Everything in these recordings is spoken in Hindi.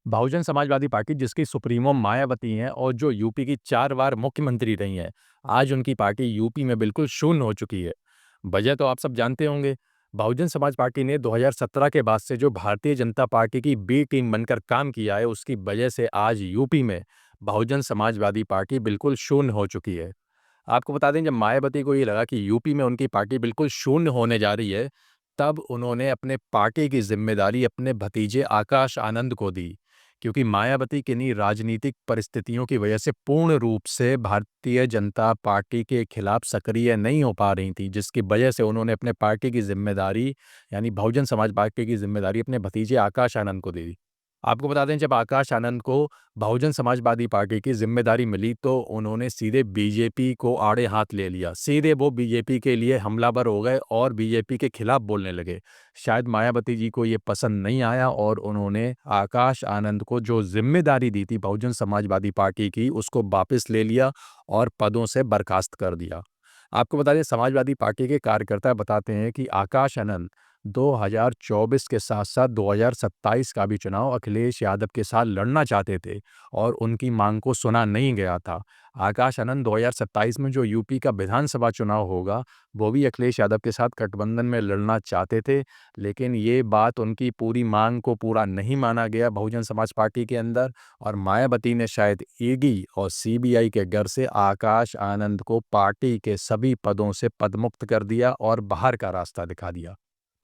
बहुजन समाजवादी पार्टी जिसकी सुप्रीमो मायावती हैं और जो यूपी की 4 बार मुख्यमंत्री रही हैं, आज उनकी पार्टी यूपी में बिल्कुल शून्य हो चुकी है। वजह तो आप सब जानते होंगे। बहुजन समाज पार्टी ने 2017 के बाद से जो भारतीय जनता पार्टी की बी टीम बनकर काम किया है, उसकी वजह से आज यूपी में बहुजन समाजवादी पार्टी बिल्कुल शून्य हो चुकी है। आपको बता दें, जब मायावती को ये लगा कि यूपी में उनकी पार्टी बिल्कुल शून्य होने जा रही है, तब उन्होंने अपने पार्टी की ज़िम्मेदारी अपने भतीजे आकाश आनंद को दी। क्योंकि मायावती किन्हीं राजनीतिक परिस्थितियों की वजह से पूर्ण रूप से भारतीय जनता पार्टी के खिलाफ सक्रिय नहीं हो पा रही थीं, जिसकी वजह से उन्होंने अपने पार्टी की ज़िम्मेदारी यानी बहुजन समाज पार्टी की ज़िम्मेदारी अपने भतीजे आकाश आनंद को दे दी। आपको बता दें, जब आकाश आनंद को बहुजन समाजवादी पार्टी की ज़िम्मेदारी मिली तो उन्होंने सीधे बीजेपी को आड़े हाथ ले लिया। सीधे वो बीजेपी के लिए हमलावर हो गए और बीजेपी के खिलाफ बोलने लगे। शायद मायावती जी को ये पसंद नहीं आया और उन्होंने आकाश आनंद को जो ज़िम्मेदारी दी थी बहुजन समाजवादी पार्टी की, उसको वापस ले लिया और पदों से बर्खास्त कर दिया। आपको बता दें, समाजवादी पार्टी के कार्यकर्ता बताते हैं कि आकाश आनंद 2024 के साथ-साथ 2027 का भी चुनाव अखिलेश यादव के साथ लड़ना चाहते थे और उनकी मांग को सुना नहीं गया था। आकाश आनंद 2027 में जो यूपी का विधानसभा चुनाव होगा, वो भी अखिलेश यादव के साथ गठबंधन में लड़ना चाहते थे, लेकिन ये बात उनकी पूरी मांग को पूरा नहीं माना गया बहुजन समाज पार्टी के अंदर और मायावती ने शायद ईडी और सीबीआई के डर से आकाश आनंद को पार्टी के सभी पदों से पदमुक्त कर दिया और बाहर का रास्ता दिखा दिया।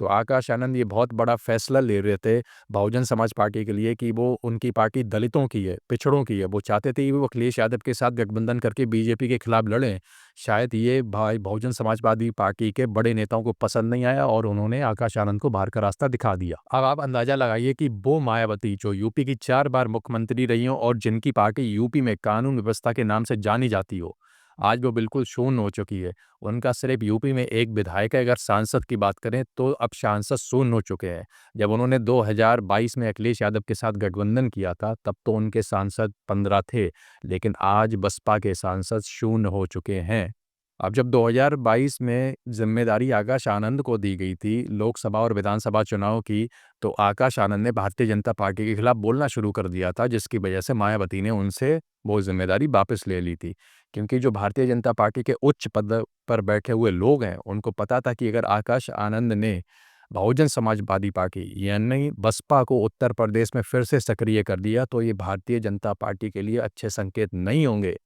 तो आकाश आनंद ये बहुत बड़ा फैसला ले रहे थे बहुजन समाज पार्टी के लिए कि वो उनकी पार्टी दलितों की है, पिछड़ों की है। वो चाहते थे कि वो अखिलेश यादव के साथ गठबंधन करके बीजेपी के खिलाफ लड़ें। शायद ये भाई बहुजन समाजवादी पार्टी के बड़े नेताओं को पसंद नहीं आया और उन्होंने आकाश आनंद को बाहर का रास्ता दिखा दिया। अब आप अंदाजा लगाइए कि वो मायावती जो यूपी की 4 बार मुख्यमंत्री रही हो और जिनकी पार्टी यूपी में कानून व्यवस्था के नाम से जानी जाती हो, आज वो बिल्कुल शून्य हो चुकी है। उनका सिर्फ यूपी में एक विधायक है। अगर सांसद की बात करें तो अब सांसद शून्य हो चुके हैं। जब उन्होंने 2022 में अखिलेश यादव के साथ गठबंधन किया था, तब तो उनके सांसद 15 थे, लेकिन आज बसपा के सांसद शून्य हो चुके हैं। अब जब 2022 में जिम्मेदारी आकाश आनंद को दी गई थी लोकसभा और विधानसभा चुनाव की, तो आकाश आनंद ने भारतीय जनता पार्टी के खिलाफ बोलना शुरू कर दिया था, जिसकी वजह से मायावती ने उनसे वो जिम्मेदारी वापस ले ली थी। क्योंकि जो भारतीय जनता पार्टी के उच्च पद पर बैठे हुए लोग हैं, उनको पता था कि अगर आकाश आनंद ने बहुजन समाजवादी पार्टी यानी बसपा को उत्तर प्रदेश में फिर से सक्रिय कर दिया, तो ये भारतीय जनता पार्टी के लिए अच्छे संकेत नहीं होंगे।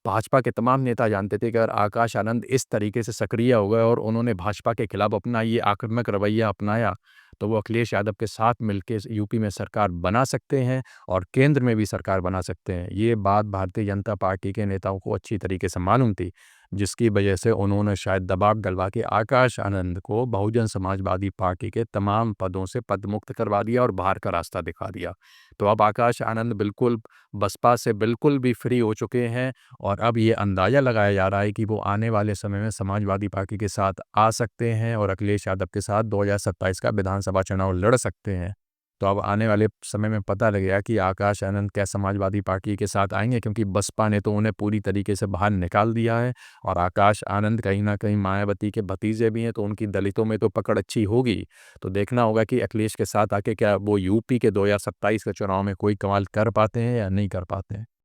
भाजपा के तमाम नेता जानते थे कि अगर आकाश आनंद इस तरीके से सक्रिय हो गए और उन्होंने भाजपा के खिलाफ अपना ये आक्रामक रवैया अपनाया, तो वो अखिलेश यादव के साथ मिलके यूपी में सरकार बना सकते हैं और केंद्र में भी सरकार बना सकते हैं। ये बात भारतीय जनता पार्टी के नेताओं को अच्छी तरीके से मालूम थी, जिसकी वजह से उन्होंने शायद दबाव डलवा के आकाश आनंद को बहुजन समाजवादी पार्टी के तमाम पदों से पदमुक्त करवा दिया और बाहर का रास्ता दिखा दिया। तो अब आकाश आनंद बिल्कुल बसपा से बिल्कुल भी फ्री हो चुके हैं और अब ये अंदाज़ा लगाया जा रहा है कि वो आने वाले समय में समाजवादी पार्टी के साथ आ सकते हैं और अखिलेश यादव के साथ 2027 का विधानसभा चुनाव लड़ सकते हैं। तो अब आने वाले समय में पता लगेगा कि आकाश आनंद क्या समाजवादी पार्टी के साथ आएँगे, क्योंकि बसपा ने तो उन्हें पूरी तरीके से बाहर निकाल दिया है और आकाश आनंद कहीं न कहीं मायावती के भतीजे भी हैं, तो उनकी दलितों में तो पकड़ अच्छी होगी। तो देखना होगा कि अखिलेश के साथ आके क्या वो यूपी के 2027 के चुनाव में कोई कमाल कर पाते हैं या नहीं कर पाते हैं।